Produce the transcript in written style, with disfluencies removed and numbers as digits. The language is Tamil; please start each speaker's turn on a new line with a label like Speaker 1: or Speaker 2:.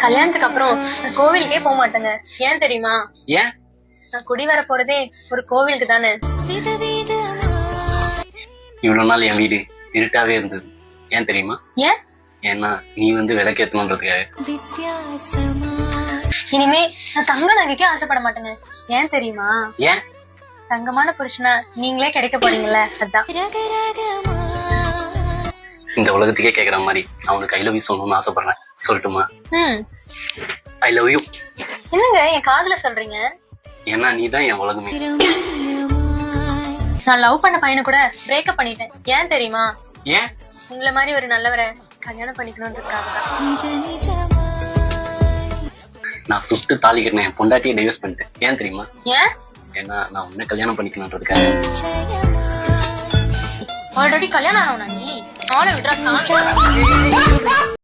Speaker 1: கல்யாணத்துக்கு அப்புறம் நான் கோவிலுக்கே போக மாட்டேங்க. ஏன் தெரியுமா?
Speaker 2: ஏன்?
Speaker 1: நான் குடி வர போறதே ஒரு கோவிலுக்கு தானே.
Speaker 2: இவ்வளவு நாள் என் வீடு இருட்டாவே இருந்தது. ஏன் தெரியுமா?
Speaker 1: ஏன்?
Speaker 2: ஏன்னா நீ விளக்கேற்றணுன்றதுக்காக.
Speaker 1: இனிமே நான் தங்க நகைக்கே ஆசைப்பட மாட்டேங்க. ஏன் தெரியுமா?
Speaker 2: ஏன்?
Speaker 1: தங்கமான புருஷனா நீங்களே கிடைக்க போறீங்கல்ல, அதான்.
Speaker 2: இந்த உலகத்துக்கே கேக்குற மாதிரி நான் உனக்கு ஐ லவ் யூ சொல்லணும்னு ஆசைப்படுறேன். சொல்லட்டுமா? I love you.
Speaker 1: என்னங்க என் காதுல சொல்றீங்க?
Speaker 2: ஏன்னா நீ தான் என் உலகமே.
Speaker 1: நான் லவ் பண்ண பையனை கூட பிரேக்கப் பண்ணிட்டேன். ஏன் தெரியுமா?
Speaker 2: ஏன்?
Speaker 1: உங்களை மாதிரி ஒரு நல்லவரை கல்யாணம் பண்ணிக்கணும்ன்றதுக்காக தான்.
Speaker 2: நான் தொட்டு தாலி கட்டின என் பொண்டாட்டியை டைவர்ஸ் பண்ணிட்டேன். ஏன் தெரியுமா?
Speaker 1: ஏன்?
Speaker 2: ஏன்னா நான் உன்னை கல்யாணம் பண்ணிக்கணும்ன்றதுக்காக.
Speaker 1: ஆல்ரெடி கல்யாணம் ஆனவனா நீ? ஆளை விட்றா சாமி.